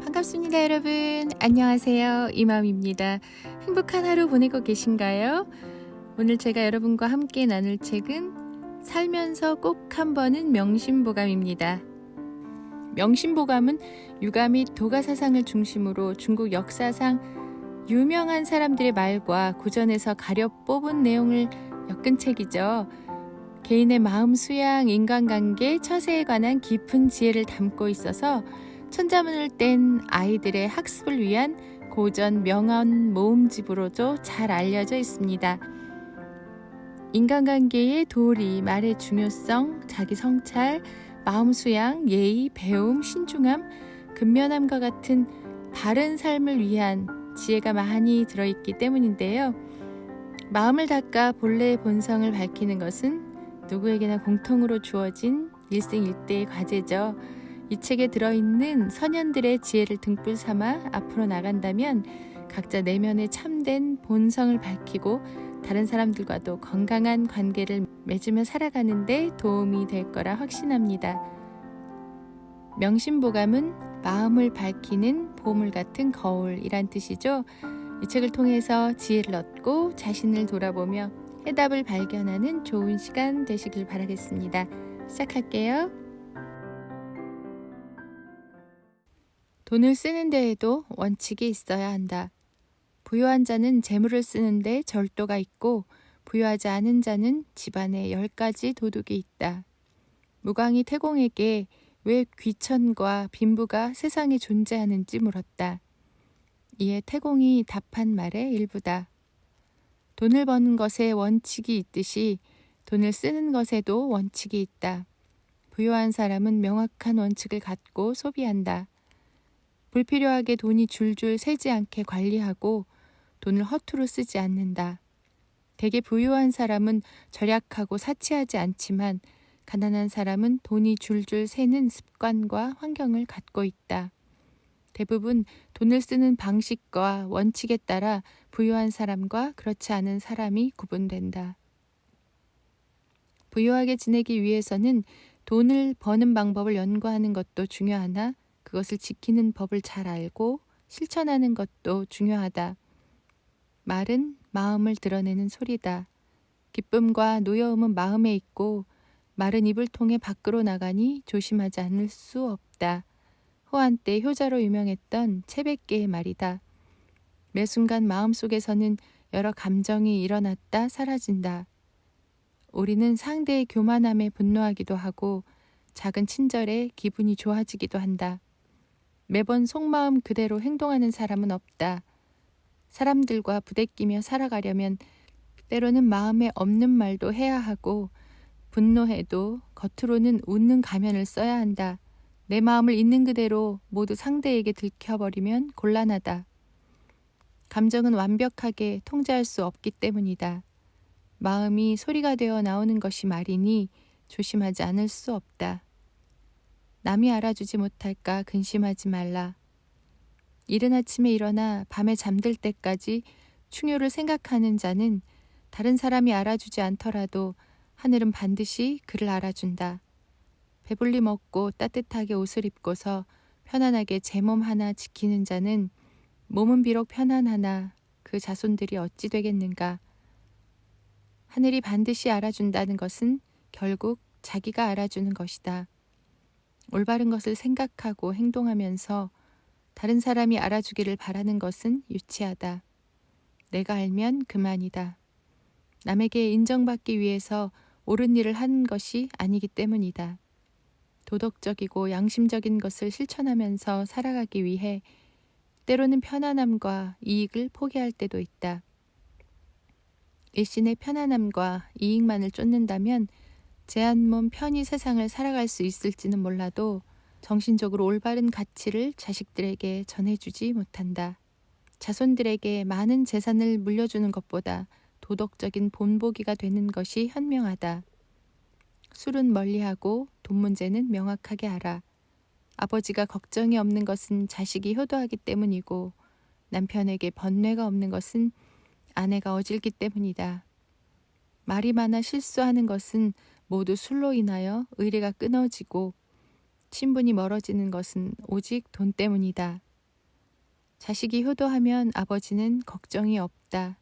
반갑습니다, 여러분. 안녕하세요. 이맘입니다. 행복한 하루 보내고 계신가요? 오늘 제가 여러분과 함께 나눌 책은 살면서 꼭 한 번은 명심보감입니다. 명심보감은 유가 및 도가 사상을 중심으로 중국 역사상 유명한 사람들의 말과 고전에서 가려 뽑은 내용을 엮은 책이죠. 개인의 마음 수양, 인간관계, 처세에 관한 깊은 지혜를 담고 있어서 천자문을 뗀 아이들의 학습을 위한 고전 명언 모음집으로도 잘 알려져 있습니다. 인간관계의 도리, 말의 중요성, 자기 성찰, 마음 수양, 예의, 배움, 신중함, 근면함과 같은 바른 삶을 위한 지혜가 많이 들어있기 때문인데요. 마음을 닦아 본래의 본성을 밝히는 것은 누구에게나 공통으로 주어진 일생일대의 과제죠. 이 책에 들어있는 선현들의 지혜를 등불 삼아 앞으로 나간다면 각자 내면의 참된 본성을 밝히고 다른 사람들과도 건강한 관계를 맺으며 살아가는 데 도움이 될 거라 확신합니다. 명심보감은 마음을 밝히는 보물 같은 거울이란 뜻이죠. 이 책을 통해서 지혜를 얻고 자신을 돌아보며 해답을 발견하는 좋은 시간 되시길 바라겠습니다. 시작할게요. 돈을 쓰는 데에도 원칙이 있어야 한다. 부유한 자는 재물을 쓰는데 절도가 있고 부유하지 않은 자는 집안에 10가지 도둑이 있다. 무광이 태공에게 왜 귀천과 빈부가 세상에 존재하는지 물었다. 이에 태공이 답한 말의 일부다. 돈을 버는 것에 원칙이 있듯이 돈을 쓰는 것에도 원칙이 있다. 부유한 사람은 명확한 원칙을 갖고 소비한다. 불필요하게 돈이 줄줄 새지 않게 관리하고 돈을 허투루 쓰지 않는다. 대개 부유한 사람은 절약하고 사치하지 않지만 가난한 사람은 돈이 줄줄 새는 습관과 환경을 갖고 있다. 대부분 돈을 쓰는 방식과 원칙에 따라 부유한 사람과 그렇지 않은 사람이 구분된다. 부유하게 지내기 위해서는 돈을 버는 방법을 연구하는 것도 중요하나 그것을 지키는 법을 잘 알고 실천하는 것도 중요하다. 말은 마음을 드러내는 소리다. 기쁨과 노여움은 마음에 있고 말은 입을 통해 밖으로 나가니 조심하지 않을 수 없다. 호안 때 효자로 유명했던 채백계의 말이다. 매 순간 마음속에서는 여러 감정이 일어났다 사라진다. 우리는 상대의 교만함에 분노하기도 하고 작은 친절에 기분이 좋아지기도 한다. 매번 속마음 그대로 행동하는 사람은 없다. 사람들과 부대끼며 살아가려면 때로는 마음에 없는 말도 해야 하고 분노해도 겉으로는 웃는 가면을 써야 한다. 내 마음을 있는 그대로 모두 상대에게 들켜버리면 곤란하다. 감정은 완벽하게 통제할 수 없기 때문이다. 마음이 소리가 되어 나오는 것이 말이니 조심하지 않을 수 없다. 남이 알아주지 못할까 근심하지 말라. 이른 아침에 일어나 밤에 잠들 때까지 충효를 생각하는 자는 다른 사람이 알아주지 않더라도 하늘은 반드시 그를 알아준다. 배불리 먹고 따뜻하게 옷을 입고서 편안하게 제 몸 하나 지키는 자는 몸은 비록 편안하나 그 자손들이 어찌 되겠는가. 하늘이 반드시 알아준다는 것은 결국 자기가 알아주는 것이다. 올바른 것을 생각하고 행동하면서 다른 사람이 알아주기를 바라는 것은 유치하다. 내가 알면 그만이다. 남에게 인정받기 위해서 옳은 일을 하는 것이 아니기 때문이다. 도덕적이고 양심적인 것을 실천하면서 살아가기 위해 때로는 편안함과 이익을 포기할 때도 있다. 일신의 편안함과 이익만을 쫓는다면 제 한 몸 편히 세상을 살아갈 수 있을지는 몰라도 정신적으로 올바른 가치를 자식들에게 전해주지 못한다. 자손들에게 많은 재산을 물려주는 것보다 도덕적인 본보기가 되는 것이 현명하다. 술은 멀리하고 돈 문제는 명확하게 알아. 아버지가 걱정이 없는 것은 자식이 효도하기 때문이고 남편에게 번뇌가 없는 것은 아내가 어질기 때문이다. 말이 많아 실수하는 것은 모두 술로 인하여 의리가 끊어지고 친분이 멀어지는 것은 오직 돈 때문이다. 자식이 효도하면 아버지는 걱정이 없다.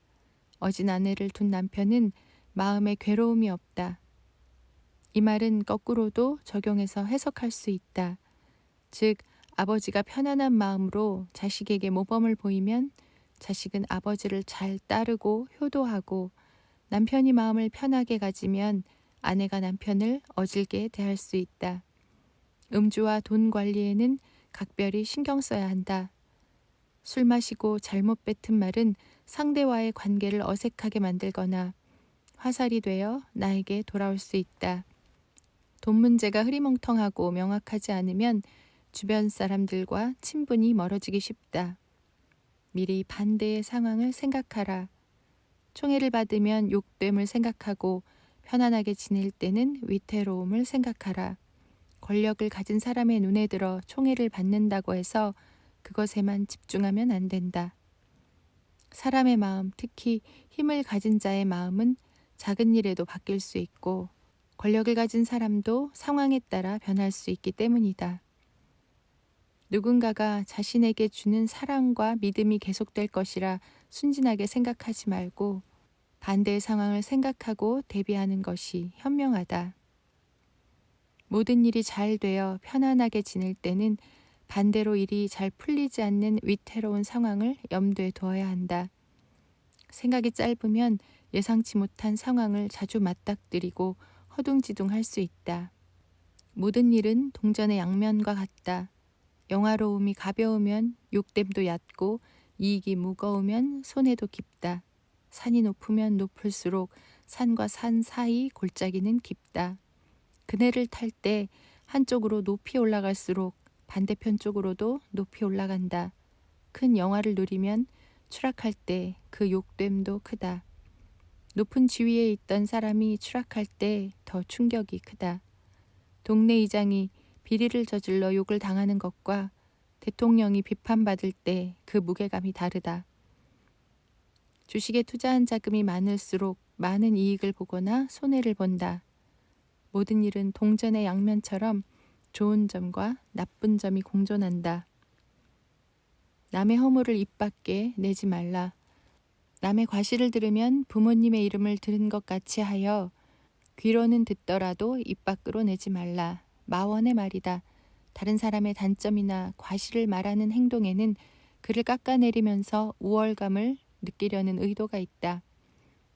어진 아내를 둔 남편은 마음에 괴로움이 없다. 이 말은 거꾸로도 적용해서 해석할 수 있다. 즉, 아버지가 편안한 마음으로 자식에게 모범을 보이면 자식은 아버지를 잘 따르고 효도하고, 남편이 마음을 편하게 가지면 아내가 남편을 어질게 대할 수 있다. 음주와 돈 관리에는 각별히 신경 써야 한다. 술 마시고 잘못 뱉은 말은 상대와의 관계를 어색하게 만들거나 화살이 되어 나에게 돌아올 수 있다. 돈 문제가 흐리멍텅하고 명확하지 않으면 주변 사람들과 친분이 멀어지기 쉽다. 미리 반대의 상황을 생각하라. 총애를 받으면 욕됨을 생각하고 편안하게 지낼 때는 위태로움을 생각하라. 권력을 가진 사람의 눈에 들어 총애를 받는다고 해서 그것에만 집중하면 안 된다. 사람의 마음, 특히 힘을 가진 자의 마음은 작은 일에도 바뀔 수 있고 권력을 가진 사람도 상황에 따라 변할 수 있기 때문이다. 누군가가 자신에게 주는 사랑과 믿음이 계속될 것이라 순진하게 생각하지 말고 반대의 상황을 생각하고 대비하는 것이 현명하다. 모든 일이 잘 되어 편안하게 지낼 때는 반대로 일이 잘 풀리지 않는 위태로운 상황을 염두에 두어야 한다. 생각이 짧으면 예상치 못한 상황을 자주 맞닥뜨리고 허둥지둥할 수 있다. 모든 일은 동전의 양면과 같다. 영화로움이 가벼우면 욕됨도 얕고 이익이 무거우면 손해도 깊다. 산이 높으면 높을수록 산과 산 사이 골짜기는 깊다. 그네를 탈 때 한쪽으로 높이 올라갈수록 반대편 쪽으로도 높이 올라간다. 큰 영화를 누리면 추락할 때 그 욕됨도 크다. 높은 지위에 있던 사람이 추락할 때 더 충격이 크다. 동네 이장이 비리를 저질러 욕을 당하는 것과 대통령이 비판받을 때 그 무게감이 다르다. 주식에 투자한 자금이 많을수록 많은 이익을 보거나 손해를 본다. 모든 일은 동전의 양면처럼 좋은 점과 나쁜 점이 공존한다. 남의 허물을 입 밖에 내지 말라. 남의 과실을 들으면 부모님의 이름을 들은 것 같이 하여 귀로는 듣더라도 입 밖으로 내지 말라. 마원의 말이다. 다른 사람의 단점이나 과실을 말하는 행동에는 그를 깎아내리면서 우월감을 느끼려는 의도가 있다.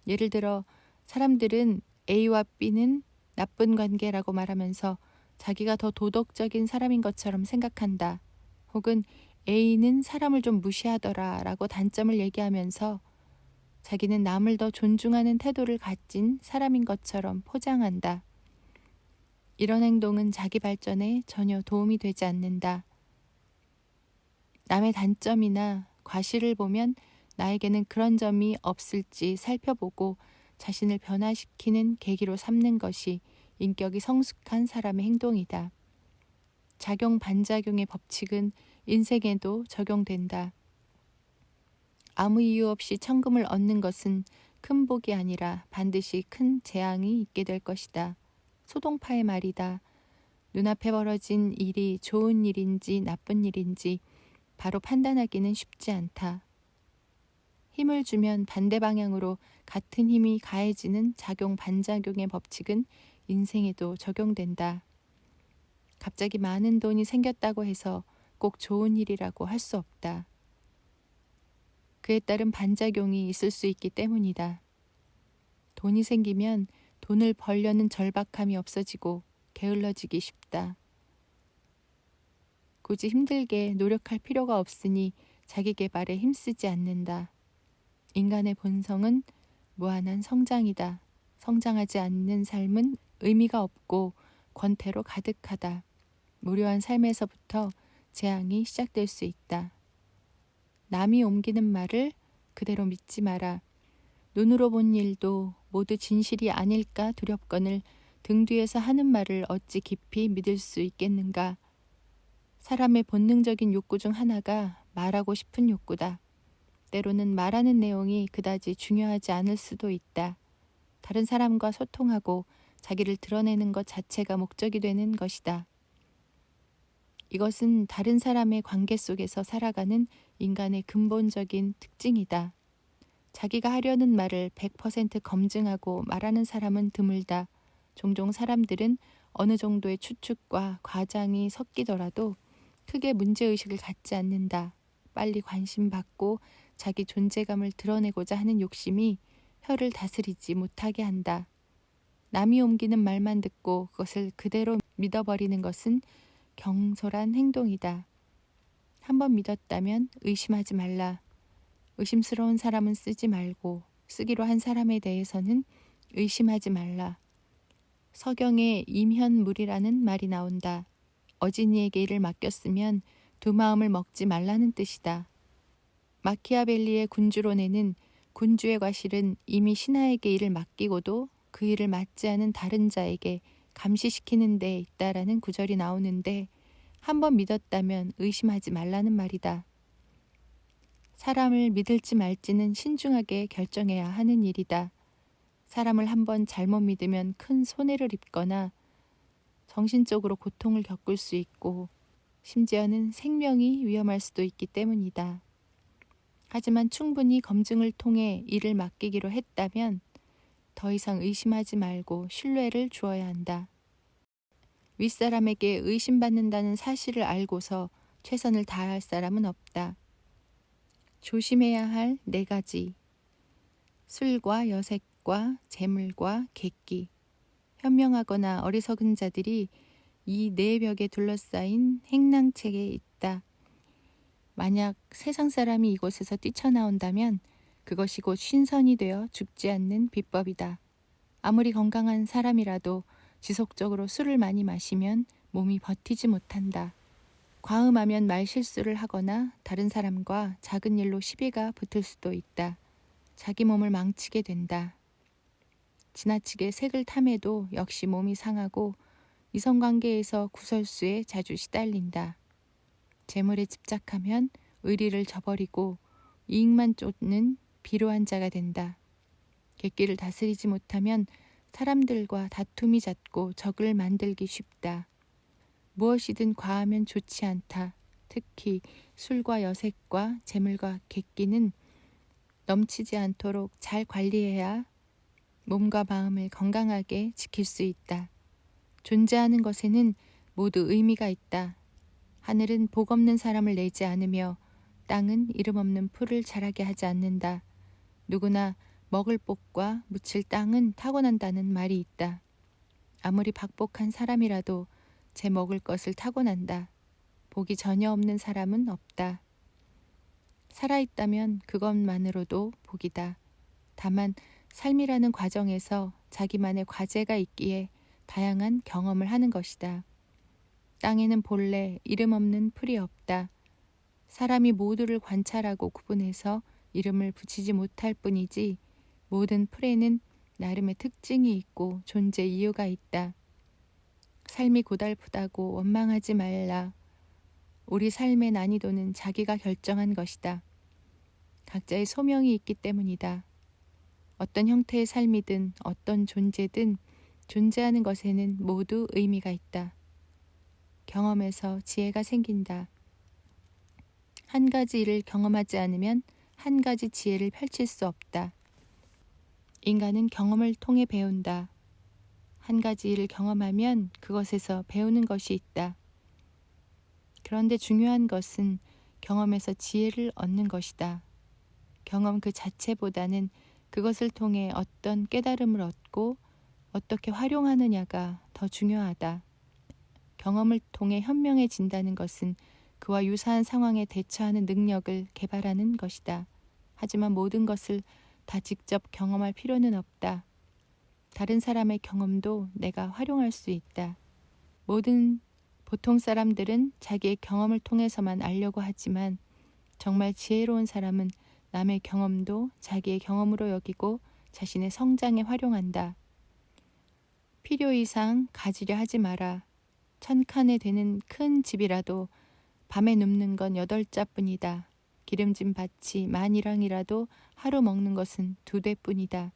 예를 들어 사람들은 A와 B는 나쁜 관계라고 말하면서 자기가 더 도덕적인 사람인 것처럼 생각한다. 혹은 A는 사람을 좀 무시하더라 라고 단점을 얘기하면서 자기는 남을 더 존중하는 태도를 가진 사람인 것처럼 포장한다. 이런 행동은 자기 발전에 전혀 도움이 되지 않는다. 남의 단점이나 과실을 보면 나에게는 그런 점이 없을지 살펴보고 자신을 변화시키는 계기로 삼는 것이 인격이 성숙한 사람의 행동이다. 작용 반작용의 법칙은 인생에도 적용된다. 아무 이유 없이 천금을 얻는 것은 큰 복이 아니라 반드시 큰 재앙이 있게 될 것이다. 소동파의 말이다. 눈앞에 벌어진 일이 좋은 일인지 나쁜 일인지 바로 판단하기는 쉽지 않다. 힘을 주면 반대 방향으로 같은 힘이 가해지는 작용 반작용의 법칙은 인생에도 적용된다. 갑자기 많은 돈이 생겼다고 해서 꼭 좋은 일이라고 할 수 없다. 그에 따른 반작용이 있을 수 있기 때문이다. 돈이 생기면 돈을 벌려는 절박함이 없어지고 게을러지기 쉽다. 굳이 힘들게 노력할 필요가 없으니 자기 개발에 힘쓰지 않는다. 인간의 본성은 무한한 성장이다. 성장하지 않는 삶은 의미가 없고 권태로 가득하다. 무료한 삶에서부터 재앙이 시작될 수 있다. 남이 옮기는 말을 그대로 믿지 마라. 눈으로 본 일도 모두 진실이 아닐까 두렵거늘 등 뒤에서 하는 말을 어찌 깊이 믿을 수 있겠는가. 사람의 본능적인 욕구 중 하나가 말하고 싶은 욕구다. 때로는 말하는 내용이 그다지 중요하지 않을 수도 있다. 다른 사람과 소통하고 자기를 드러내는 것 자체가 목적이 되는 것이다. 이것은 다른 사람의 관계 속에서 살아가는 인간의 근본적인 특징이다. 자기가 하려는 말을 100% 검증하고 말하는 사람은 드물다. 종종 사람들은 어느 정도의 추측과 과장이 섞이더라도 크게 문제의식을 갖지 않는다. 빨리 관심받고 자기 존재감을 드러내고자 하는 욕심이 혀를 다스리지 못하게 한다. 남이 옮기는 말만 듣고 그것을 그대로 믿어버리는 것은 경솔한 행동이다. 한번 믿었다면 의심하지 말라. 의심스러운 사람은 쓰지 말고 쓰기로 한 사람에 대해서는 의심하지 말라. 서경에 임현물이라는 말이 나온다. 어진이에게 일을 맡겼으면 두 마음을 먹지 말라는 뜻이다. 마키아벨리의 군주론에는 군주의 과실은 이미 신하에게 일을 맡기고도 그 일을 맡지 않은 다른 자에게 감시시키는 데 있다라는 구절이 나오는데 한번 믿었다면 의심하지 말라는 말이다. 사람을 믿을지 말지는 신중하게 결정해야 하는 일이다. 사람을 한번 잘못 믿으면 큰 손해를 입거나 정신적으로 고통을 겪을 수 있고 심지어는 생명이 위험할 수도 있기 때문이다. 하지만 충분히 검증을 통해 일을 맡기기로 했다면 더 이상 의심하지 말고 신뢰를 주어야 한다. 윗사람에게 의심받는다는 사실을 알고서 최선을 다할 사람은 없다. 조심해야 할 4가지. 술과 여색과 재물과 객기. 현명하거나 어리석은 자들이 이 4벽에 둘러싸인 행랑책에 있다. 만약 세상 사람이 이곳에서 뛰쳐나온다면 그것이 곧 신선이 되어 죽지 않는 비법이다. 아무리 건강한 사람이라도 지속적으로 술을 많이 마시면 몸이 버티지 못한다. 과음하면 말실수를 하거나 다른 사람과 작은 일로 시비가 붙을 수도 있다. 자기 몸을 망치게 된다. 지나치게 색을 탐해도 역시 몸이 상하고 이성관계에서 구설수에 자주 시달린다. 재물에 집착하면 의리를 저버리고 이익만 쫓는 비루한 자가 된다. 객기를 다스리지 못하면 사람들과 다툼이 잦고 적을 만들기 쉽다. 무엇이든 과하면 좋지 않다. 특히 술과 여색과 재물과 객기는 넘치지 않도록 잘 관리해야 몸과 마음을 건강하게 지킬 수 있다. 존재하는 것에는 모두 의미가 있다. 하늘은 복 없는 사람을 내지 않으며 땅은 이름 없는 풀을 자라게 하지 않는다. 누구나 먹을 복과 묻힐 땅은 타고난다는 말이 있다. 아무리 박복한 사람이라도 제 먹을 것을 타고난다. 복이 전혀 없는 사람은 없다. 살아있다면 그것만으로도 복이다. 다만 삶이라는 과정에서 자기만의 과제가 있기에 다양한 경험을 하는 것이다. 땅에는 본래 이름 없는 풀이 없다. 사람이 모두를 관찰하고 구분해서 이름을 붙이지 못할 뿐이지 모든 풀에는 나름의 특징이 있고 존재 이유가 있다. 삶이 고달프다고 원망하지 말라. 우리 삶의 난이도는 자기가 결정한 것이다. 각자의 소명이 있기 때문이다. 어떤 형태의 삶이든 어떤 존재든 존재하는 것에는 모두 의미가 있다. 경험에서 지혜가 생긴다. 한 가지 일을 경험하지 않으면 한 가지 지혜를 펼칠 수 없다. 인간은 경험을 통해 배운다. 한 가지 일을 경험하면 그것에서 배우는 것이 있다. 그런데 중요한 것은 경험에서 지혜를 얻는 것이다. 경험 그 자체보다는 그것을 통해 어떤 깨달음을 얻고 어떻게 활용하느냐가 더 중요하다. 경험을 통해 현명해진다는 것은 그와 유사한 상황에 대처하는 능력을 개발하는 것이다. 하지만 모든 것을 다 직접 경험할 필요는 없다. 다른 사람의 경험도 내가 활용할 수 있다. 모든 보통 사람들은 자기의 경험을 통해서만 알려고 하지만 정말 지혜로운 사람은 남의 경험도 자기의 경험으로 여기고 자신의 성장에 활용한다. 필요 이상 가지려 하지 마라. 1000칸에 되는 큰 집이라도 밤에 눕는 건 8자뿐이다. 기름진 밭이 10,000이랑이라도 하루 먹는 것은 2대뿐이다.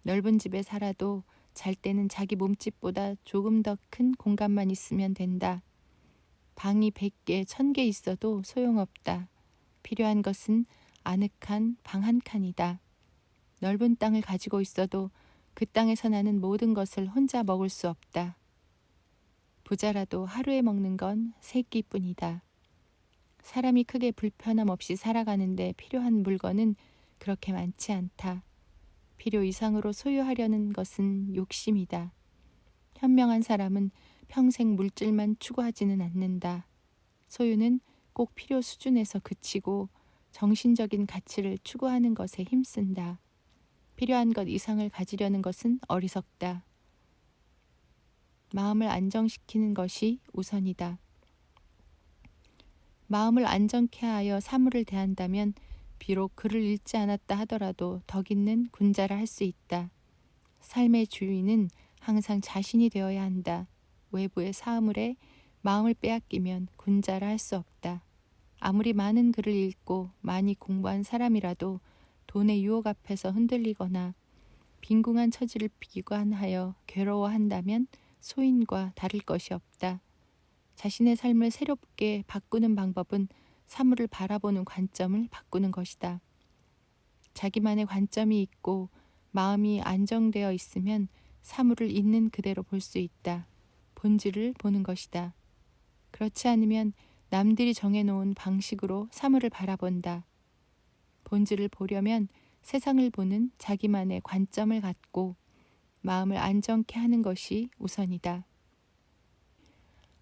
넓은 집에 살아도 잘 때는 자기 몸집보다 조금 더 큰 공간만 있으면 된다. 방이 100개, 1000개 있어도 소용없다. 필요한 것은 아늑한 방 한 칸이다. 넓은 땅을 가지고 있어도 그 땅에서 나는 모든 것을 혼자 먹을 수 없다. 부자라도 하루에 먹는 건 3끼뿐이다. 사람이 크게 불편함 없이 살아가는데 필요한 물건은 그렇게 많지 않다. 필요 이상으로 소유하려는 것은 욕심이다. 현명한 사람은 평생 물질만 추구하지는 않는다. 소유는 꼭 필요 수준에서 그치고 정신적인 가치를 추구하는 것에 힘쓴다. 필요한 것 이상을 가지려는 것은 어리석다. 마음을 안정시키는 것이 우선이다. 마음을 안정케 하여 사물을 대한다면 비록 글을 읽지 않았다 하더라도 덕 있는 군자라 할 수 있다. 삶의 주인은 항상 자신이 되어야 한다. 외부의 사물에 마음을 빼앗기면 군자라 할 수 없다. 아무리 많은 글을 읽고 많이 공부한 사람이라도 돈의 유혹 앞에서 흔들리거나 빈궁한 처지를 비관하여 괴로워한다면 소인과 다를 것이 없다. 자신의 삶을 새롭게 바꾸는 방법은 사물을 바라보는 관점을 바꾸는 것이다. 자기만의 관점이 있고 마음이 안정되어 있으면 사물을 있는 그대로 볼 수 있다. 본질을 보는 것이다. 그렇지 않으면 남들이 정해놓은 방식으로 사물을 바라본다. 본질을 보려면 세상을 보는 자기만의 관점을 갖고 마음을 안정케 하는 것이 우선이다.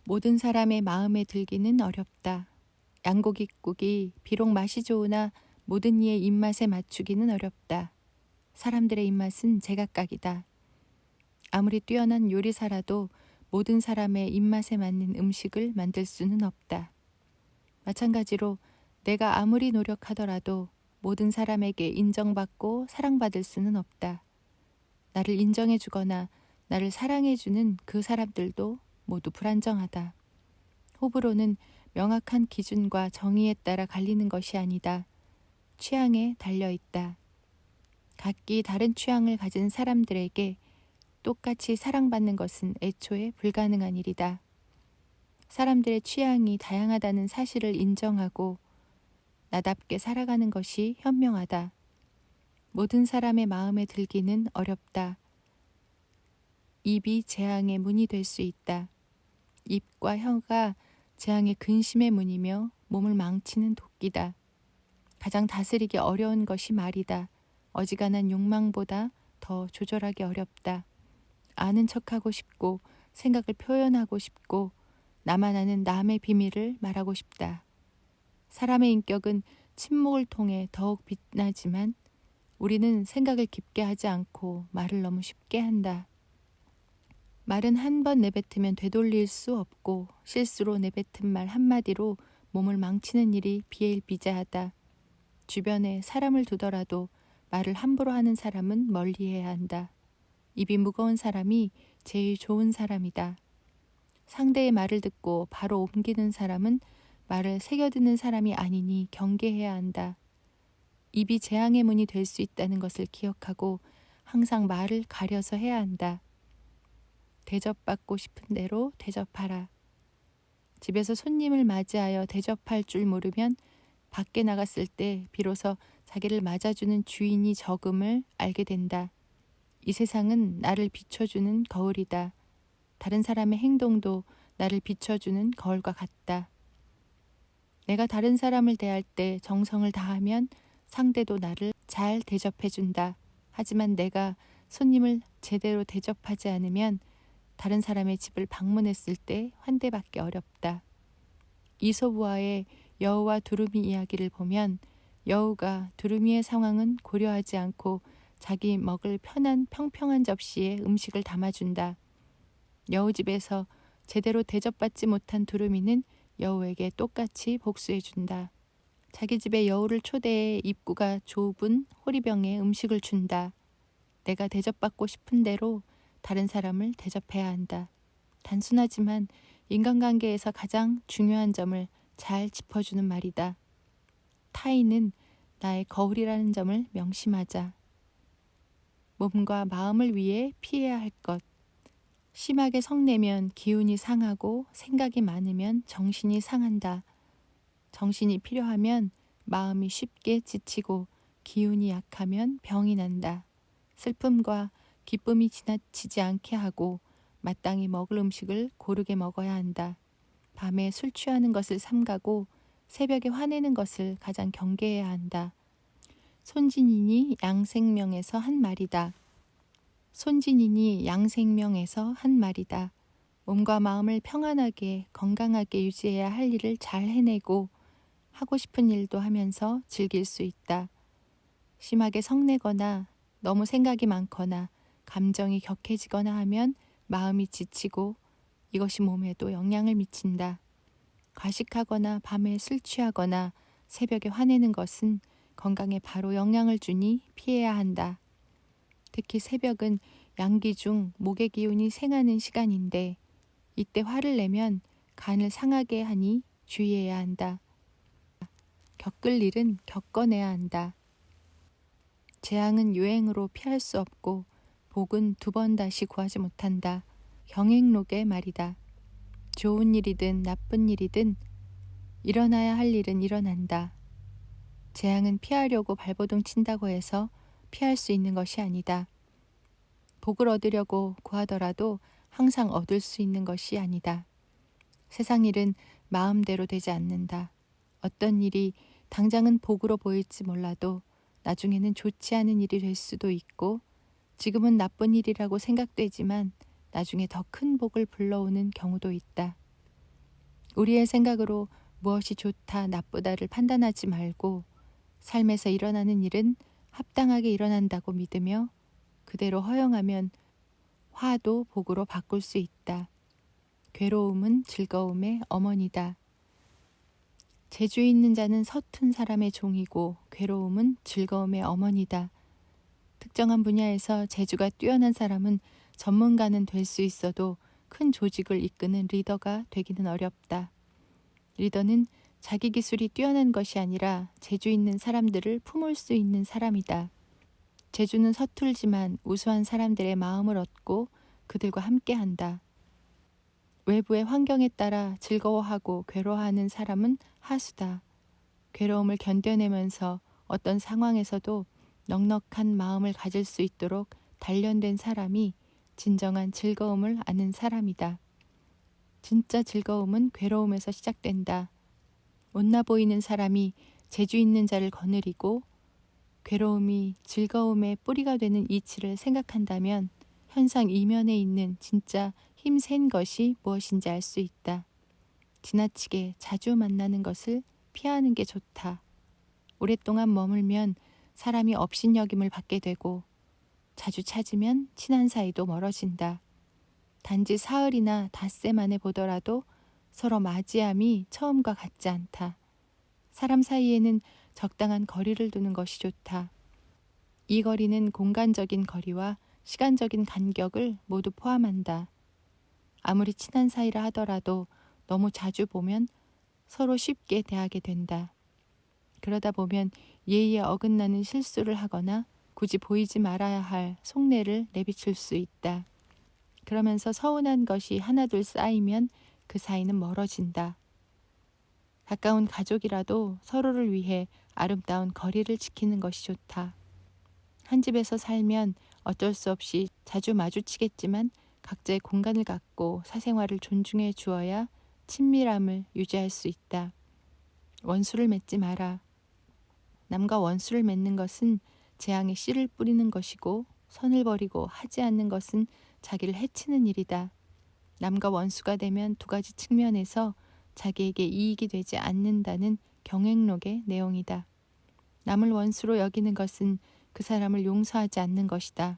모든 사람의 마음에 들기는 어렵다. 양고깃국이 비록 맛이 좋으나 모든 이의 입맛에 맞추기는 어렵다. 사람들의 입맛은 제각각이다. 아무리 뛰어난 요리사라도 모든 사람의 입맛에 맞는 음식을 만들 수는 없다. 마찬가지로 내가 아무리 노력하더라도 모든 사람에게 인정받고 사랑받을 수는 없다. 나를 인정해주거나 나를 사랑해주는 그 사람들도 모두 불안정하다. 호불호는 명확한 기준과 정의에 따라 갈리는 것이 아니다. 취향에 달려있다. 각기 다른 취향을 가진 사람들에게 똑같이 사랑받는 것은 애초에 불가능한 일이다. 사람들의 취향이 다양하다는 사실을 인정하고 나답게 살아가는 것이 현명하다. 모든 사람의 마음에 들기는 어렵다. 입이 재앙의 문이 될 수 있다. 입과 혀가 재앙의 근심의 문이며 몸을 망치는 도끼다. 가장 다스리기 어려운 것이 말이다. 어지간한 욕망보다 더 조절하기 어렵다. 아는 척하고 싶고 생각을 표현하고 싶고 나만 아는 남의 비밀을 말하고 싶다. 사람의 인격은 침묵을 통해 더욱 빛나지만 우리는 생각을 깊게 하지 않고 말을 너무 쉽게 한다. 말은 한 번 내뱉으면 되돌릴 수 없고 실수로 내뱉은 말 한마디로 몸을 망치는 일이 비일비재하다. 주변에 사람을 두더라도 말을 함부로 하는 사람은 멀리해야 한다. 입이 무거운 사람이 제일 좋은 사람이다. 상대의 말을 듣고 바로 옮기는 사람은 말을 새겨듣는 사람이 아니니 경계해야 한다. 입이 재앙의 문이 될 수 있다는 것을 기억하고 항상 말을 가려서 해야 한다. 대접받고 싶은 대로 대접하라. 집에서 손님을 맞이하여 대접할 줄 모르면 밖에 나갔을 때 비로소 자기를 맞아주는 주인이 적음을 알게 된다. 이 세상은 나를 비춰주는 거울이다. 다른 사람의 행동도 나를 비춰주는 거울과 같다. 내가 다른 사람을 대할 때 정성을 다하면 상대도 나를 잘 대접해준다. 하지만 내가 손님을 제대로 대접하지 않으면 다른 사람의 집을 방문했을 때 환대받기 어렵다. 이솝우화의 여우와 두루미 이야기를 보면 여우가 두루미의 상황은 고려하지 않고 자기 먹을 편한 평평한 접시에 음식을 담아준다. 여우 집에서 제대로 대접받지 못한 두루미는 여우에게 똑같이 복수해준다. 자기 집에 여우를 초대해 입구가 좁은 호리병에 음식을 준다. 내가 대접받고 싶은 대로 다른 사람을 대접해야 한다. 단순하지만 인간관계에서 가장 중요한 점을 잘 짚어주는 말이다. 타인은 나의 거울이라는 점을 명심하자. 몸과 마음을 위해 피해야 할 것. 심하게 성내면 기운이 상하고 생각이 많으면 정신이 상한다. 정신이 필요하면 마음이 쉽게 지치고 기운이 약하면 병이 난다. 슬픔과 기쁨이 지나치지 않게 하고 마땅히 먹을 음식을 고르게 먹어야 한다. 밤에 술 취하는 것을 삼가고 새벽에 화내는 것을 가장 경계해야 한다. 손진인이 양생명에서 한 말이다. 손진인이 양생명에서 한 말이다. 몸과 마음을 평안하게 건강하게 유지해야 할 일을 잘 해내고 하고 싶은 일도 하면서 즐길 수 있다. 심하게 성내거나 너무 생각이 많거나 감정이 격해지거나 하면 마음이 지치고 이것이 몸에도 영향을 미친다. 과식하거나 밤에 술 취하거나 새벽에 화내는 것은 건강에 바로 영향을 주니 피해야 한다. 특히 새벽은 양기 중 목의 기운이 생하는 시간인데 이때 화를 내면 간을 상하게 하니 주의해야 한다. 겪을 일은 겪어내야 한다. 재앙은 유행으로 피할 수 없고 복은 두 번 다시 구하지 못한다. 경행록의 말이다. 좋은 일이든 나쁜 일이든 일어나야 할 일은 일어난다. 재앙은 피하려고 발버둥 친다고 해서 피할 수 있는 것이 아니다. 복을 얻으려고 구하더라도 항상 얻을 수 있는 것이 아니다. 세상 일은 마음대로 되지 않는다. 어떤 일이 당장은 복으로 보일지 몰라도 나중에는 좋지 않은 일이 될 수도 있고 지금은 나쁜 일이라고 생각되지만 나중에 더 큰 복을 불러오는 경우도 있다. 우리의 생각으로 무엇이 좋다, 나쁘다를 판단하지 말고 삶에서 일어나는 일은 합당하게 일어난다고 믿으며 그대로 허용하면 화도 복으로 바꿀 수 있다. 괴로움은 즐거움의 어머니다. 재주 있는 자는 서툰 사람의 종이고 괴로움은 즐거움의 어머니다. 특정한 분야에서 재주가 뛰어난 사람은 전문가는 될 수 있어도 큰 조직을 이끄는 리더가 되기는 어렵다. 리더는 자기 기술이 뛰어난 것이 아니라 재주 있는 사람들을 품을 수 있는 사람이다. 재주는 서툴지만 우수한 사람들의 마음을 얻고 그들과 함께한다. 외부의 환경에 따라 즐거워하고 괴로워하는 사람은 하수다. 괴로움을 견뎌내면서 어떤 상황에서도 넉넉한 마음을 가질 수 있도록 단련된 사람이 진정한 즐거움을 아는 사람이다. 진짜 즐거움은 괴로움에서 시작된다. 못나 보이는 사람이 재주 있는 자를 거느리고 괴로움이 즐거움의 뿌리가 되는 이치를 생각한다면 현상 이면에 있는 진짜 힘센 것이 무엇인지 알 수 있다. 지나치게 자주 만나는 것을 피하는 게 좋다. 오랫동안 머물면 사람이 업신여김을 받게 되고 자주 찾으면 친한 사이도 멀어진다. 단지 사흘이나 닷새 만에 보더라도 서로 맞이함이 처음과 같지 않다. 사람 사이에는 적당한 거리를 두는 것이 좋다. 이 거리는 공간적인 거리와 시간적인 간격을 모두 포함한다. 아무리 친한 사이라 하더라도 너무 자주 보면 서로 쉽게 대하게 된다. 그러다 보면 예의에 어긋나는 실수를 하거나 굳이 보이지 말아야 할 속내를 내비칠 수 있다. 그러면서 서운한 것이 하나둘 쌓이면 그 사이는 멀어진다. 가까운 가족이라도 서로를 위해 아름다운 거리를 지키는 것이 좋다. 한 집에서 살면 어쩔 수 없이 자주 마주치겠지만 각자의 공간을 갖고 사생활을 존중해 주어야 친밀함을 유지할 수 있다. 원수를 맺지 마라. 남과 원수를 맺는 것은 재앙의 씨를 뿌리는 것이고 선을 버리고 하지 않는 것은 자기를 해치는 일이다. 남과 원수가 되면 두 가지 측면에서 자기에게 이익이 되지 않는다는 경행록의 내용이다. 남을 원수로 여기는 것은 그 사람을 용서하지 않는 것이다.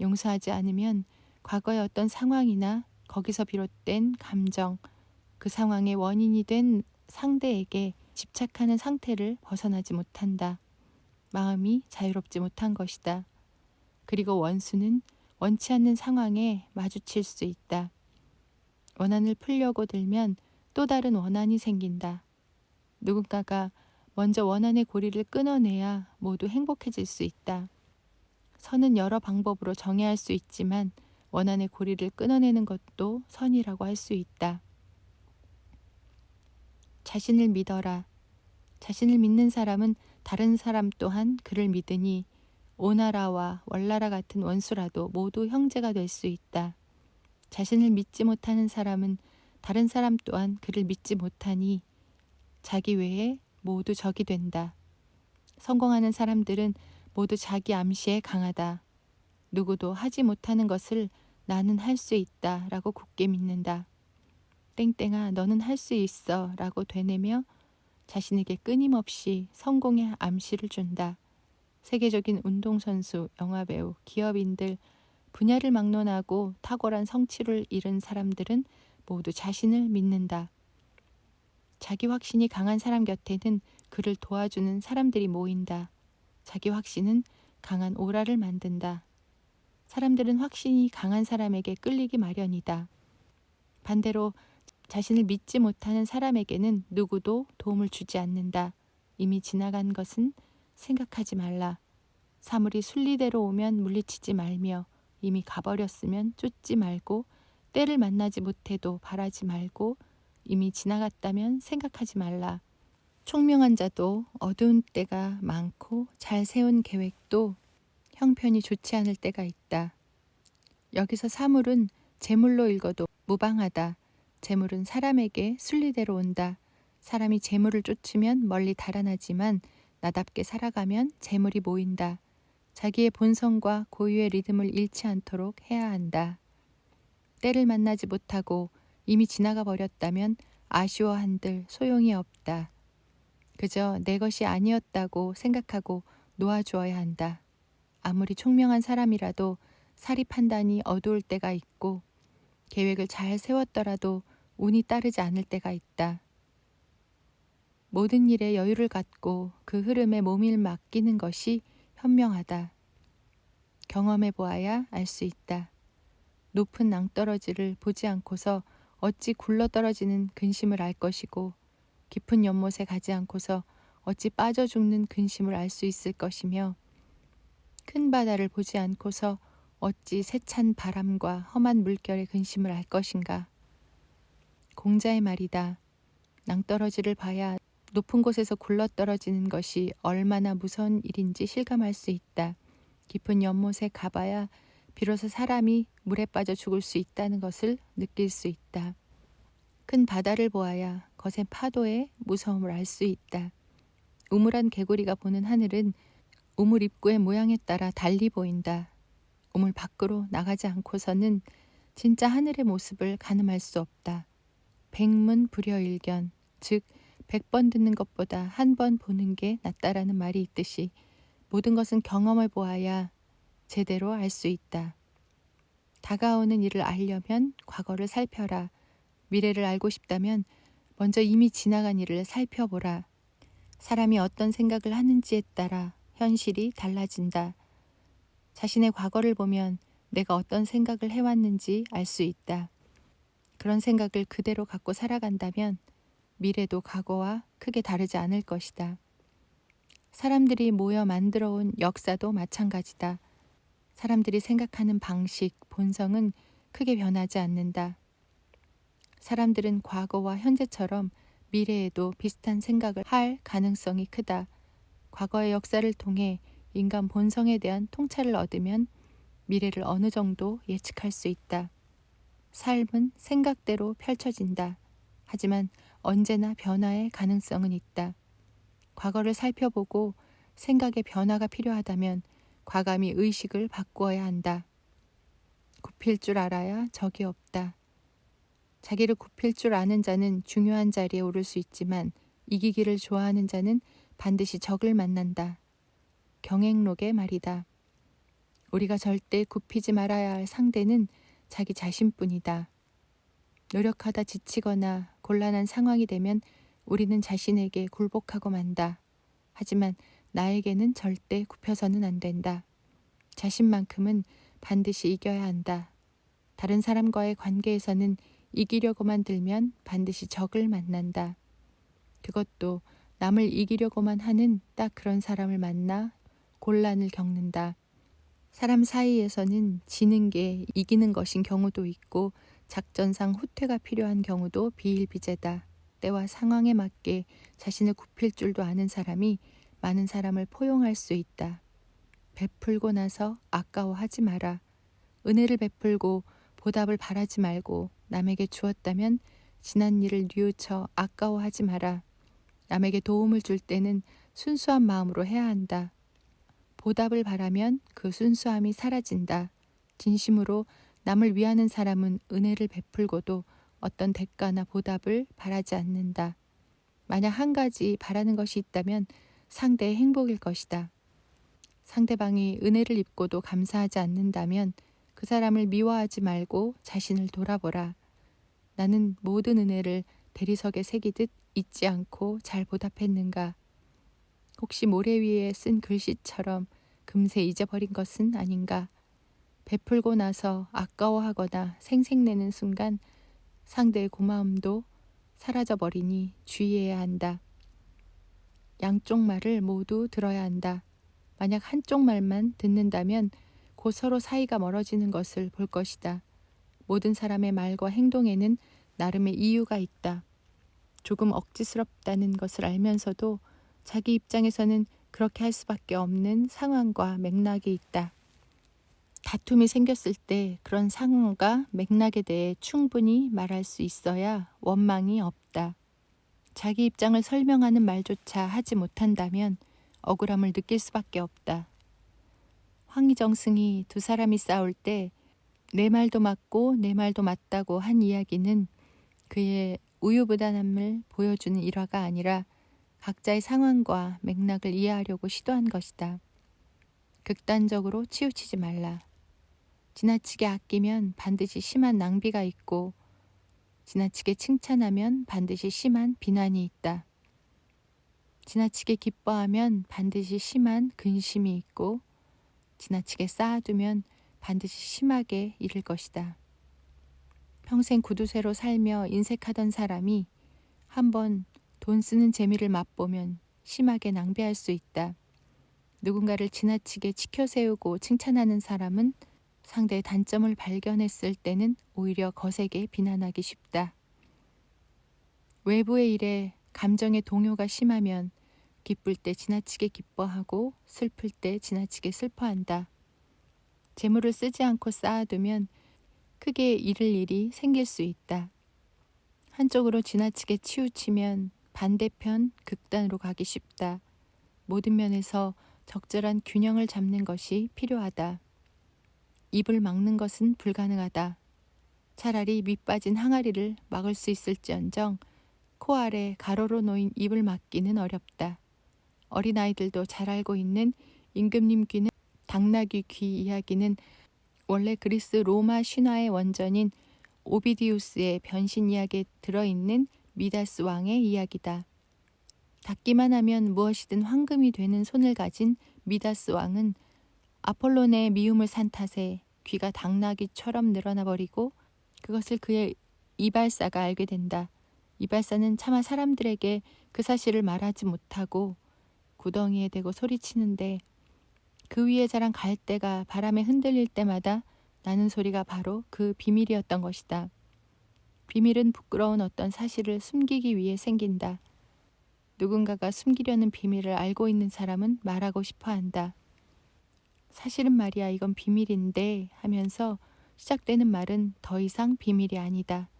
용서하지 않으면 과거의 어떤 상황이나 거기서 비롯된 감정, 그 상황의 원인이 된 상대에게 집착하는 상태를 벗어나지 못한다. 마음이 자유롭지 못한 것이다. 그리고 원수는 원치 않는 상황에 마주칠 수 있다. 원한을 풀려고 들면 또 다른 원한이 생긴다. 누군가가 먼저 원한의 고리를 끊어내야 모두 행복해질 수 있다. 선은 여러 방법으로 정해할 수 있지만 원한의 고리를 끊어내는 것도 선이라고 할 수 있다. 자신을 믿어라. 자신을 믿는 사람은 다른 사람 또한 그를 믿으니 오나라와 월나라 같은 원수라도 모두 형제가 될 수 있다. 자신을 믿지 못하는 사람은 다른 사람 또한 그를 믿지 못하니 자기 외에 모두 적이 된다. 성공하는 사람들은 모두 자기 암시에 강하다. 누구도 하지 못하는 것을 나는 할 수 있다 라고 굳게 믿는다. 땡땡아 너는 할 수 있어 라고 되뇌며 자신에게 끊임없이 성공의 암시를 준다. 세계적인 운동선수, 영화배우, 기업인들, 분야를 막론하고 탁월한 성취를 이룬 사람들은 모두 자신을 믿는다. 자기 확신이 강한 사람 곁에는 그를 도와주는 사람들이 모인다. 자기 확신은 강한 오라를 만든다. 사람들은 확신이 강한 사람에게 끌리기 마련이다. 반대로 자신을 믿지 못하는 사람에게는 누구도 도움을 주지 않는다. 이미 지나간 것은 생각하지 말라. 사물이 순리대로 오면 물리치지 말며 이미 가버렸으면 쫓지 말고 때를 만나지 못해도 바라지 말고 이미 지나갔다면 생각하지 말라. 총명한 자도 어두운 때가 많고 잘 세운 계획도 형편이 좋지 않을 때가 있다. 여기서 사물은 재물로 읽어도 무방하다. 재물은 사람에게 순리대로 온다. 사람이 재물을 쫓으면 멀리 달아나지만 나답게 살아가면 재물이 모인다. 자기의 본성과 고유의 리듬을 잃지 않도록 해야 한다. 때를 만나지 못하고 이미 지나가 버렸다면 아쉬워한들 소용이 없다. 그저 내 것이 아니었다고 생각하고 놓아주어야 한다. 아무리 총명한 사람이라도 사리 판단이 어두울 때가 있고 계획을 잘 세웠더라도 운이 따르지 않을 때가 있다. 모든 일에 여유를 갖고 그 흐름에 몸을 맡기는 것이 현명하다. 경험해 보아야 알 수 있다. 높은 낭떠러지를 보지 않고서 어찌 굴러떨어지는 근심을 알 것이고 깊은 연못에 가지 않고서 어찌 빠져 죽는 근심을 알 수 있을 것이며 큰 바다를 보지 않고서 어찌 세찬 바람과 험한 물결의 근심을 알 것인가. 공자의 말이다. 낭떠러지를 봐야 높은 곳에서 굴러떨어지는 것이 얼마나 무서운 일인지 실감할 수 있다. 깊은 연못에 가봐야 비로소 사람이 물에 빠져 죽을 수 있다는 것을 느낄 수 있다. 큰 바다를 보아야 거센 파도의 무서움을 알 수 있다. 우물한 개구리가 보는 하늘은 우물 입구의 모양에 따라 달리 보인다. 우물 밖으로 나가지 않고서는 진짜 하늘의 모습을 가늠할 수 없다. 백문불여일견, 즉 100번 듣는 것보다 한 번 보는 게 낫다라는 말이 있듯이 모든 것은 경험을 보아야 제대로 알 수 있다. 다가오는 일을 알려면 과거를 살펴라. 미래를 알고 싶다면 먼저 이미 지나간 일을 살펴보라. 사람이 어떤 생각을 하는지에 따라 현실이 달라진다. 자신의 과거를 보면 내가 어떤 생각을 해왔는지 알 수 있다. 그런 생각을 그대로 갖고 살아간다면 미래도 과거와 크게 다르지 않을 것이다. 사람들이 모여 만들어온 역사도 마찬가지다. 사람들이 생각하는 방식, 본성은 크게 변하지 않는다. 사람들은 과거와 현재처럼 미래에도 비슷한 생각을 할 가능성이 크다. 과거의 역사를 통해 인간 본성에 대한 통찰을 얻으면 미래를 어느 정도 예측할 수 있다. 삶은 생각대로 펼쳐진다. 하지만 언제나 변화의 가능성은 있다. 과거를 살펴보고 생각의 변화가 필요하다면 과감히 의식을 바꾸어야 한다. 굽힐 줄 알아야 적이 없다. 자기를 굽힐 줄 아는 자는 중요한 자리에 오를 수 있지만 이기기를 좋아하는 자는 반드시 적을 만난다. 경행록의 말이다. 우리가 절대 굽히지 말아야 할 상대는 자기 자신뿐이다. 노력하다 지치거나 곤란한 상황이 되면 우리는 자신에게 굴복하고 만다. 하지만 나에게는 절대 굽혀서는 안 된다. 자신만큼은 반드시 이겨야 한다. 다른 사람과의 관계에서는 이기려고만 들면 반드시 적을 만난다. 그것도 남을 이기려고만 하는 딱 그런 사람을 만나 곤란을 겪는다. 사람 사이에서는 지는 게 이기는 것인 경우도 있고 작전상 후퇴가 필요한 경우도 비일비재다. 때와 상황에 맞게 자신을 굽힐 줄도 아는 사람이 많은 사람을 포용할 수 있다. 베풀고 나서 아까워하지 마라. 은혜를 베풀고 보답을 바라지 말고 남에게 주었다면 지난 일을 뉘우쳐 아까워하지 마라. 남에게 도움을 줄 때는 순수한 마음으로 해야 한다. 보답을 바라면 그 순수함이 사라진다. 진심으로 남을 위하는 사람은 은혜를 베풀고도 어떤 대가나 보답을 바라지 않는다. 만약 한 가지 바라는 것이 있다면 상대의 행복일 것이다. 상대방이 은혜를 입고도 감사하지 않는다면 그 사람을 미워하지 말고 자신을 돌아보라. 나는 모든 은혜를 대리석에 새기듯 잊지 않고 잘 보답했는가? 혹시 모래 위에 쓴 글씨처럼 금세 잊어버린 것은 아닌가? 베풀고 나서 아까워하거나 생색내는 순간 상대의 고마움도 사라져버리니 주의해야 한다. 양쪽 말을 모두 들어야 한다. 만약 한쪽 말만 듣는다면 곧 서로 사이가 멀어지는 것을 볼 것이다. 모든 사람의 말과 행동에는 나름의 이유가 있다. 조금 억지스럽다는 것을 알면서도 자기 입장에서는 그렇게 할 수밖에 없는 상황과 맥락이 있다. 다툼이 생겼을 때 그런 상황과 맥락에 대해 충분히 말할 수 있어야 원망이 없다. 자기 입장을 설명하는 말조차 하지 못한다면 억울함을 느낄 수밖에 없다. 황희정승이 두 사람이 싸울 때 내 말도 맞고 내 말도 맞다고 한 이야기는 그의 우유부단함을 보여주는 일화가 아니라 각자의 상황과 맥락을 이해하려고 시도한 것이다. 극단적으로 치우치지 말라. 지나치게 아끼면 반드시 심한 낭비가 있고 지나치게 칭찬하면 반드시 심한 비난이 있다. 지나치게 기뻐하면 반드시 심한 근심이 있고 지나치게 쌓아두면 반드시 심하게 잃을 것이다. 평생 구두쇠로 살며 인색하던 사람이 한번 돈 쓰는 재미를 맛보면 심하게 낭비할 수 있다. 누군가를 지나치게 치켜세우고 칭찬하는 사람은 상대의 단점을 발견했을 때는 오히려 거세게 비난하기 쉽다. 외부의 일에 감정의 동요가 심하면 기쁠 때 지나치게 기뻐하고 슬플 때 지나치게 슬퍼한다. 재물을 쓰지 않고 쌓아두면 크게 잃을 일이 생길 수 있다. 한쪽으로 지나치게 치우치면 반대편 극단으로 가기 쉽다. 모든 면에서 적절한 균형을 잡는 것이 필요하다. 입을 막는 것은 불가능하다. 차라리 밑빠진 항아리를 막을 수 있을지언정 코 아래 가로로 놓인 입을 막기는 어렵다. 어린아이들도 잘 알고 있는 임금님 귀는 당나귀 귀 이야기는 원래 그리스 로마 신화의 원전인 오비디우스의 변신 이야기에 들어있는 미다스 왕의 이야기다. 닿기만 하면 무엇이든 황금이 되는 손을 가진 미다스 왕은 아폴론의 미움을 산 탓에 귀가 당나귀처럼 늘어나 버리고 그것을 그의 이발사가 알게 된다. 이발사는 차마 사람들에게 그 사실을 말하지 못하고 구덩이에 대고 소리치는데 그 위에 자란 갈대가 바람에 흔들릴 때마다 나는 소리가 바로 그 비밀이었던 것이다. 비밀은 부끄러운 어떤 사실을 숨기기 위해 생긴다. 누군가가 숨기려는 비밀을 알고 있는 사람은 말하고 싶어 한다. 사실은 말이야 이건 비밀인데 하면서 시작되는 말은 더 이상 비밀이 아니다.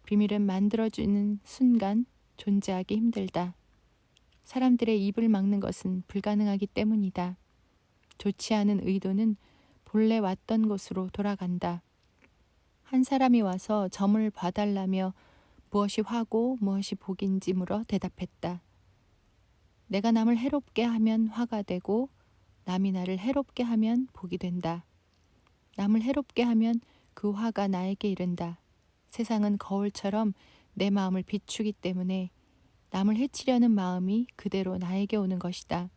비밀은 만들어주는 순간 존재하기 힘들다. 사람들의 입을 막는 것은 불가능하기 때문이다. 좋지 않은 의도는 본래 왔던 곳으로 돌아간다. 한 사람이 와서 점을 봐달라며 무엇이 화고 무엇이 복인지 물어 대답했다. 내가 남을 해롭게 하면 화가 되고 남이 나를 해롭게 하면 복이 된다. 남을 해롭게 하면 그 화가 나에게 이른다. 세상은 거울처럼 내 마음을 비추기 때문에 남을 해치려는 마음이 그대로 나에게 오는 것이다.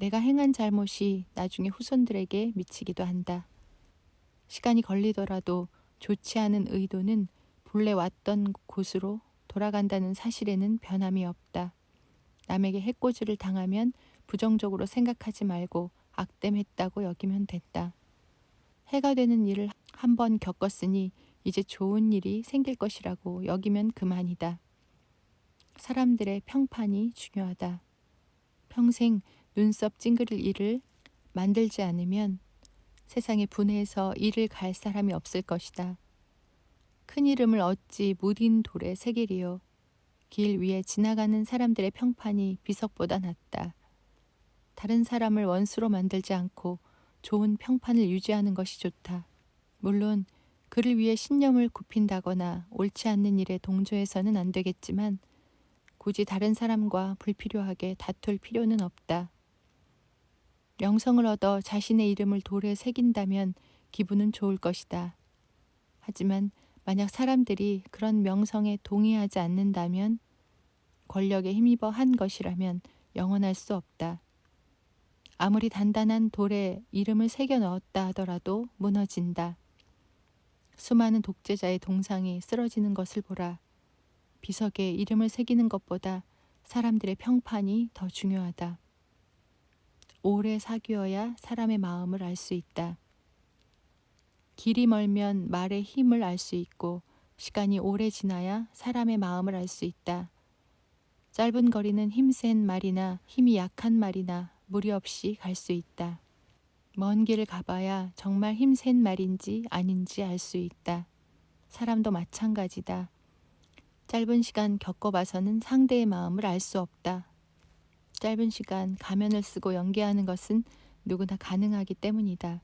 내가 행한 잘못이 나중에 후손들에게 미치기도 한다. 시간이 걸리더라도 좋지 않은 의도는 본래 왔던 곳으로 돌아간다는 사실에는 변함이 없다. 남에게 해코지를 당하면 부정적으로 생각하지 말고 악됨했다고 여기면 된다. 해가 되는 일을 한번 겪었으니 이제 좋은 일이 생길 것이라고 여기면 그만이다. 사람들의 평판이 중요하다. 평생 눈썹 찡그릴 일을 만들지 않으면 세상에 분해해서 일을 갈 사람이 없을 것이다. 큰 이름을 얻지 무딘 돌에 새기리요. 길 위에 지나가는 사람들의 평판이 비석보다 낫다. 다른 사람을 원수로 만들지 않고 좋은 평판을 유지하는 것이 좋다. 물론 그를 위해 신념을 굽힌다거나 옳지 않는 일에 동조해서는 안 되겠지만 굳이 다른 사람과 불필요하게 다툴 필요는 없다. 명성을 얻어 자신의 이름을 돌에 새긴다면 기분은 좋을 것이다. 하지만 만약 사람들이 그런 명성에 동의하지 않는다면 권력에 힘입어 한 것이라면 영원할 수 없다. 아무리 단단한 돌에 이름을 새겨 넣었다 하더라도 무너진다. 수많은 독재자의 동상이 쓰러지는 것을 보라. 비석에 이름을 새기는 것보다 사람들의 평판이 더 중요하다. 오래 사귀어야 사람의 마음을 알 수 있다. 길이 멀면 말의 힘을 알 수 있고 시간이 오래 지나야 사람의 마음을 알 수 있다. 짧은 거리는 힘센 말이나 힘이 약한 말이나 무리 없이 갈 수 있다. 먼 길을 가봐야 정말 힘센 말인지 아닌지 알 수 있다. 사람도 마찬가지다. 짧은 시간 겪어봐서는 상대의 마음을 알 수 없다. 짧은 시간 가면을 쓰고 연기하는 것은 누구나 가능하기 때문이다.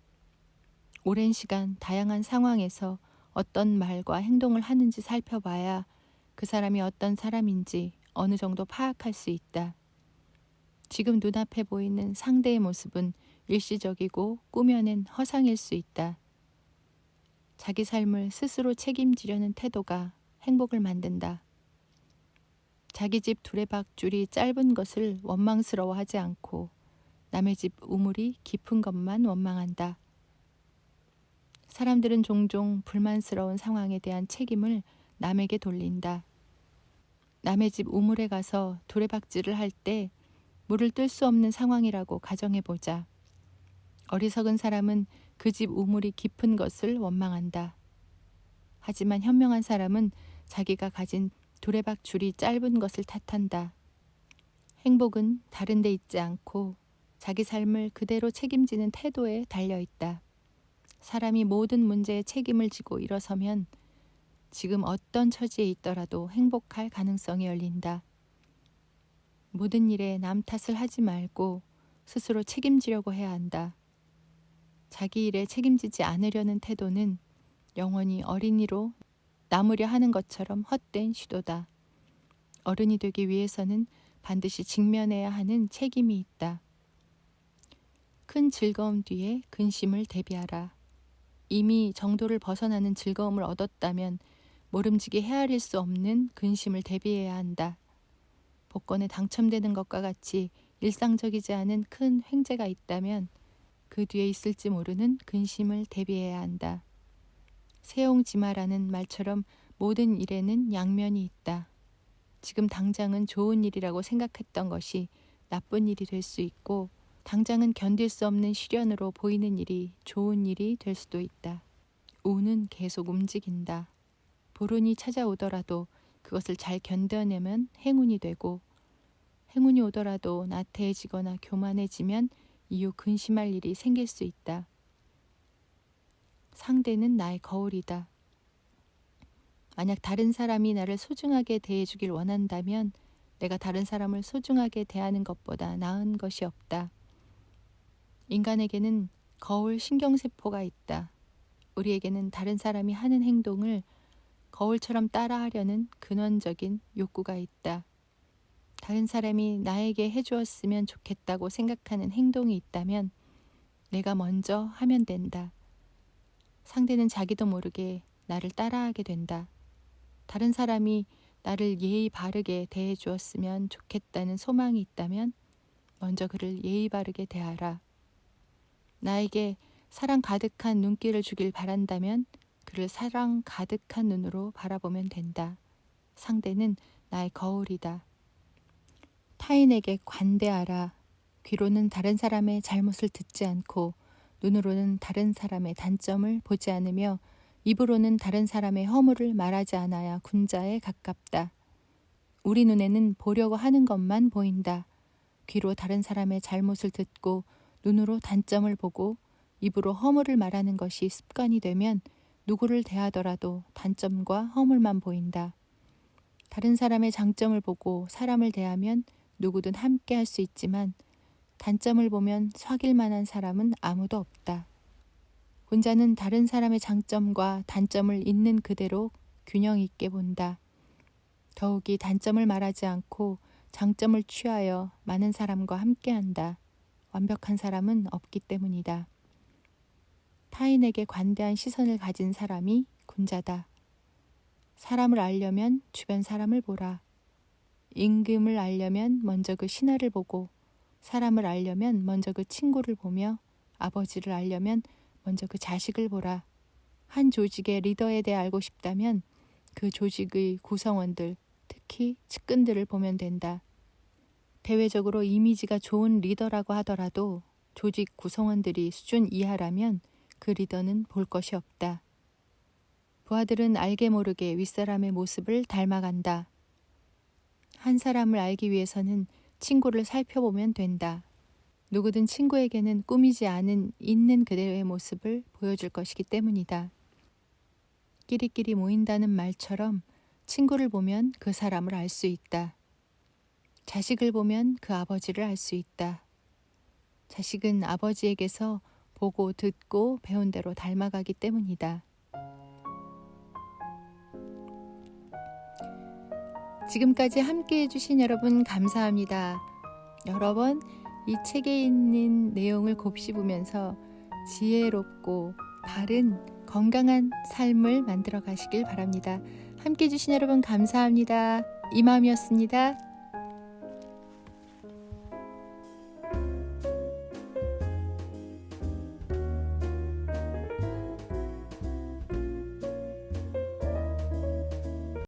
오랜 시간 다양한 상황에서 어떤 말과 행동을 하는지 살펴봐야 그 사람이 어떤 사람인지 어느 정도 파악할 수 있다. 지금 눈앞에 보이는 상대의 모습은 일시적이고 꾸며낸 허상일 수 있다. 자기 삶을 스스로 책임지려는 태도가 행복을 만든다. 자기 집 두레박줄이 짧은 것을 원망스러워하지 않고 남의 집 우물이 깊은 것만 원망한다. 사람들은 종종 불만스러운 상황에 대한 책임을 남에게 돌린다. 남의 집 우물에 가서 두레박질을 할 때 물을 뜰 수 없는 상황이라고 가정해보자. 어리석은 사람은 그 집 우물이 깊은 것을 원망한다. 하지만 현명한 사람은 자기가 가진 두레박줄이 짧은 것을 탓한다. 행복은 다른 데 있지 않고 자기 삶을 그대로 책임지는 태도에 달려있다. 사람이 모든 문제에 책임을 지고 일어서면 지금 어떤 처지에 있더라도 행복할 가능성이 열린다. 모든 일에 남 탓을 하지 말고 스스로 책임지려고 해야 한다. 자기 일에 책임지지 않으려는 태도는 영원히 어린이로 남으려 하는 것처럼 헛된 시도다. 어른이 되기 위해서는 반드시 직면해야 하는 책임이 있다. 큰 즐거움 뒤에 근심을 대비하라. 이미 정도를 벗어나는 즐거움을 얻었다면 모름지기 헤아릴 수 없는 근심을 대비해야 한다. 복권에 당첨되는 것과 같이 일상적이지 않은 큰 횡재가 있다면 그 뒤에 있을지 모르는 근심을 대비해야 한다. 세옹지마라는 말처럼 모든 일에는 양면이 있다. 지금 당장은 좋은 일이라고 생각했던 것이 나쁜 일이 될 수 있고 당장은 견딜 수 없는 시련으로 보이는 일이 좋은 일이 될 수도 있다. 운은 계속 움직인다. 불운이 찾아오더라도 그것을 잘 견뎌내면 행운이 되고 행운이 오더라도 나태해지거나 교만해지면 이후 근심할 일이 생길 수 있다. 상대는 나의 거울이다. 만약 다른 사람이 나를 소중하게 대해주길 원한다면 내가 다른 사람을 소중하게 대하는 것보다 나은 것이 없다. 인간에게는 거울 신경세포가 있다. 우리에게는 다른 사람이 하는 행동을 거울처럼 따라하려는 근원적인 욕구가 있다. 다른 사람이 나에게 해주었으면 좋겠다고 생각하는 행동이 있다면 내가 먼저 하면 된다. 상대는 자기도 모르게 나를 따라하게 된다. 다른 사람이 나를 예의 바르게 대해 주었으면 좋겠다는 소망이 있다면 먼저 그를 예의 바르게 대하라. 나에게 사랑 가득한 눈길을 주길 바란다면 그를 사랑 가득한 눈으로 바라보면 된다. 상대는 나의 거울이다. 타인에게 관대하라. 귀로는 다른 사람의 잘못을 듣지 않고 눈으로는 다른 사람의 단점을 보지 않으며 입으로는 다른 사람의 허물을 말하지 않아야 군자에 가깝다. 우리 눈에는 보려고 하는 것만 보인다. 귀로 다른 사람의 잘못을 듣고 눈으로 단점을 보고 입으로 허물을 말하는 것이 습관이 되면 누구를 대하더라도 단점과 허물만 보인다. 다른 사람의 장점을 보고 사람을 대하면 누구든 함께 할 수 있지만 단점을 보면 속일 만한 사람은 아무도 없다. 군자는 다른 사람의 장점과 단점을 있는 그대로 균형 있게 본다. 더욱이 단점을 말하지 않고 장점을 취하여 많은 사람과 함께한다. 완벽한 사람은 없기 때문이다. 타인에게 관대한 시선을 가진 사람이 군자다. 사람을 알려면 주변 사람을 보라. 임금을 알려면 먼저 그 신하를 보고 사람을 알려면 먼저 그 친구를 보며 아버지를 알려면 먼저 그 자식을 보라. 한 조직의 리더에 대해 알고 싶다면 그 조직의 구성원들, 특히 측근들을 보면 된다. 대외적으로 이미지가 좋은 리더라고 하더라도 조직 구성원들이 수준 이하라면 그 리더는 볼 것이 없다. 부하들은 알게 모르게 윗사람의 모습을 닮아간다. 한 사람을 알기 위해서는 친구를 살펴보면 된다. 누구든 친구에게는 꾸미지 않은 있는 그대로의 모습을 보여줄 것이기 때문이다. 끼리끼리 모인다는 말처럼 친구를 보면 그 사람을 알 수 있다. 자식을 보면 그 아버지를 알 수 있다. 자식은 아버지에게서 보고 듣고 배운 대로 닮아가기 때문이다. 지금까지 함께 해주신 여러분 감사합니다. 여러 번 이 책에 있는 내용을 곱씹으면서 지혜롭고 바른 건강한 삶을 만들어 가시길 바랍니다. 함께 해주신 여러분 감사합니다. 이마음이었습니다.